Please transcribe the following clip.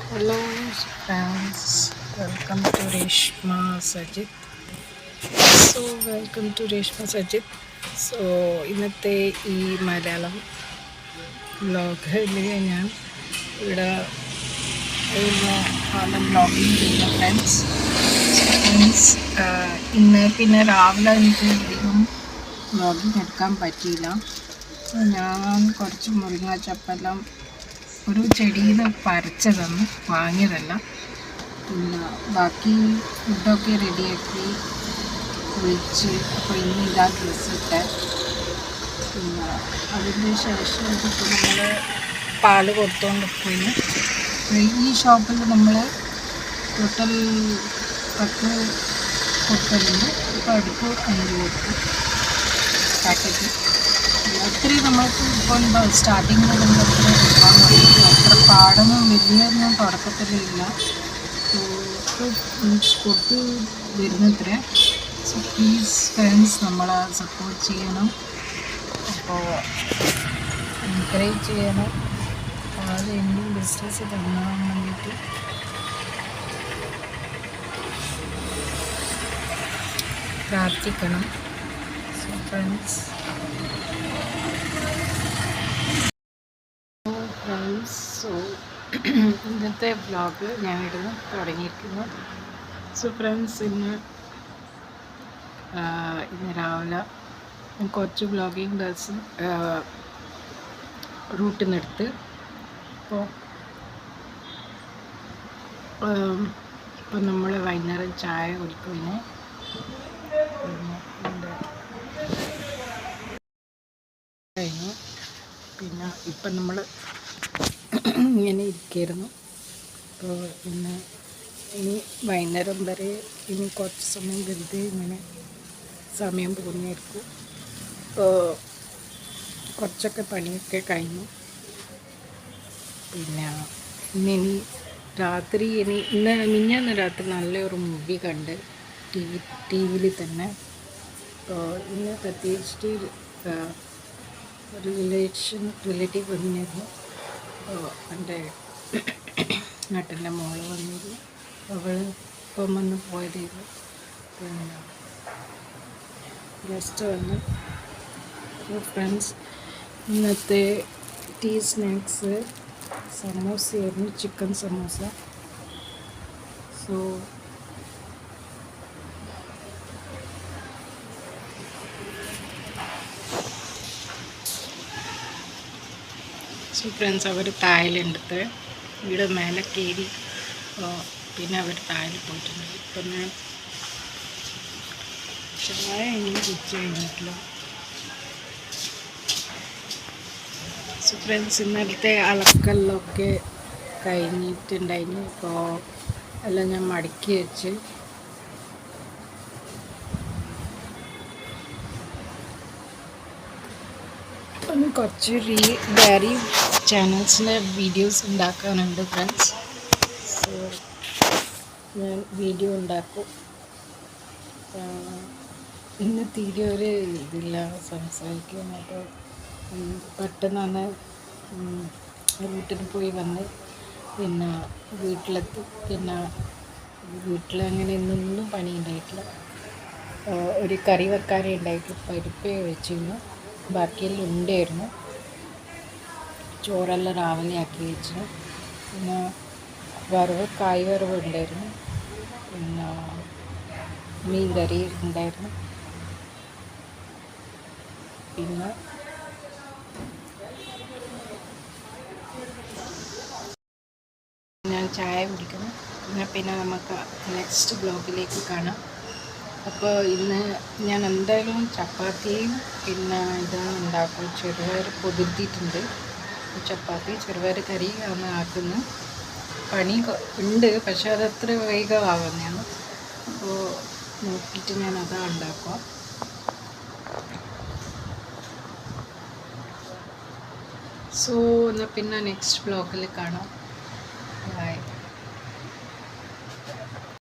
Hello friends, welcome to Reshma Sajid. Welcome to Reshma Sajid. ഇന്നത്തെ ഈ മലയാളം വ്ലോഗിൽ ഞാൻ ഇവിടെ ആണ് വ്ലോഗിങ് ചെയ്യുന്ന ഫ്രണ്ട്സ്. ഇന്ന് പിന്നെ രാവിലെ എനിക്ക് അധികം വ്ലോഗിങ് എടുക്കാൻ പറ്റിയില്ല. ഞാൻ കുറച്ച് മുരിങ്ങാച്ചപ്പെല്ലാം ഒരു ചെടിയിൽ നിന്ന് പറിച്ചതാണ്, വാങ്ങിയതല്ല. പിന്നെ ബാക്കി ഫുഡൊക്കെ റെഡിയാക്കി കുളിച്ച് അപ്പോൾ ഇന്ന് ഇതാ ഡ്രസ്സിട്ട്. പിന്നെ അതിന് ശേഷം ഇപ്പോൾ നമ്മൾ പാല് കൊടുത്തുകൊണ്ട് പോയിന്. ഈ ഷോപ്പിൽ നമ്മൾ ടോട്ടൽ 10 കൊടുക്കലുണ്ട്. ഇപ്പോൾ അടുപ്പ് 5 കൊടുക്കും പാക്കറ്റ്. ഒത്തിരി നമ്മൾക്ക് ഇപ്പോൾ സ്റ്റാർട്ടിങ്ങിൽ നമ്മൾ അത്ര പാടൊന്നും വലിയൊന്നും തുടക്കത്തിലില്ല. കൊടുത്ത് വരുന്നത്ര. സോ പ്ലീസ് ഫ്രണ്ട്സ്, നമ്മളെ സപ്പോർട്ട് ചെയ്യണം, അപ്പോൾ എൻകറേജ് ചെയ്യണം. അത് എന്നും ബിസിനസ് തുടങ്ങാൻ വേണ്ടിയിട്ട് പ്രാർത്ഥിക്കണം. സോ ഫ്രണ്ട്സ്, ഇന്നത്തെ വ്ലോഗ് ഞാൻ ഇടുന്നു തുടങ്ങിയിരിക്കുന്നു. സോ ഫ്രണ്ട്സ്, ഇന്ന് രാവിലെ കുറച്ച് വ്ലോഗിങ് ഡേഴ്സും റൂട്ടിൽ നിന്ന് എടുത്ത് ഇപ്പോൾ നമ്മൾ വൈകുന്നേരം ചായ കുടിക്കുവിന്. കഴിഞ്ഞു. പിന്നെ ഇപ്പം നമ്മൾ ഇങ്ങനെ ഇരിക്കുകയായിരുന്നു. അപ്പോൾ ഇനി വൈകുന്നേരം വരെ ഇനി കുറച്ച് സമയം വെറുതെ ഇങ്ങനെ സമയം പോകുന്നതായിരിക്കും. അപ്പോൾ കുറച്ചൊക്കെ പണിയൊക്കെ കഴിഞ്ഞു. പിന്നെ ഇനി രാത്രി മിനിഞ്ഞാന്ന് രാത്രി നല്ലൊരു മൂവി കണ്ട് ടി വിയിൽ തന്നെ. അപ്പോൾ ഇന്ന് പ്രത്യേകിച്ചിട്ട് ഒരു റിലേറ്റീവ് വന്നിരുന്നു. എൻ്റെ നാട്ടിൻ്റെ മോള് വന്നിരുന്നു. അവൾ ഇപ്പം വന്ന് പോയതായിരുന്നു. പിന്നെ ഗസ്റ്റ് വന്ന്. ഫ്രണ്ട്സ്, ഇന്നത്തെ ടീ സ്നാക്സ് സമോസയായിരുന്നു, ചിക്കൻ സമോസ. സോ ഫ്രണ്ട്സ്, അവർ താഴെയുണ്ട്. വീട് മേലെ കയറി പിന്നെ അവർ താഴെ പോയിട്ടുണ്ട്. ഇപ്പം ഞാൻ ചായ ഇങ്ങനെ കുടിച്ച് കഴിഞ്ഞിട്ടില്ല. സോ ഫ്രണ്ട്സ്, ഇന്നലത്തെ അളക്കലൊക്കെ കഴിഞ്ഞിട്ടുണ്ടായിരുന്നു. ഇപ്പോൾ എല്ലാം ഞാൻ മടക്കി വെച്ച് കുറച്ച് ഡയറി ചാനൽസിൻ്റെ വീഡിയോസ് ഉണ്ടാക്കാനുണ്ട് ഫ്രണ്ട്സ്. സോ ഞാൻ വീഡിയോ ഉണ്ടാക്കും. ഇന്ന് തീരെ ഒരു ഇതില്ല സംസാരിക്കാൻ. അപ്പോൾ പെട്ടെന്നാണ് റൂട്ടിൽ പോയി വന്ന് പിന്നെ വീട്ടിലെത്തി. പിന്നെ വീട്ടിലങ്ങനെ ഇന്നൊന്നും പണി ഉണ്ടായിട്ടില്ല. ഒരു കറി വെക്കാനേ ഉണ്ടായിട്ട് പരിപ്പേ വെച്ചിരുന്നു. ബാക്കിയെല്ലാം ഉണ്ടായിരുന്നു. ചോറെല്ലാം രാവിലെ ആക്കി വെച്ചു. പിന്നെ കായ് വറവ് ഉണ്ടായിരുന്നു. പിന്നെ മീൻ കറി ഉണ്ടായിരുന്നു. പിന്നെ ഞാൻ ചായ കുടിക്കണം. പിന്നെ നമുക്ക് നെക്സ്റ്റ് ബ്ലോഗിലേക്ക് കാണാം. അപ്പോൾ ഇന്ന് ഞാൻ എന്തായാലും ചപ്പാത്തിയും പിന്നെ ഇതാണ് ഉണ്ടാക്കും. ചെറുപയർ പൊതിർത്തിയിട്ടുണ്ട്. ചപ്പാത്തി ചെറുപയർ കറി ആണ് ആക്കുന്നത്. പണി ഉണ്ട്, പക്ഷെ അതത്ര വേഗമാവുന്നതാണ്. അപ്പോൾ നോക്കിയിട്ട് ഞാൻ അതാ ഉണ്ടാക്കുക. സോ എന്നാൽ പിന്നെ നെക്സ്റ്റ് ബ്ലോഗിൽ കാണാം.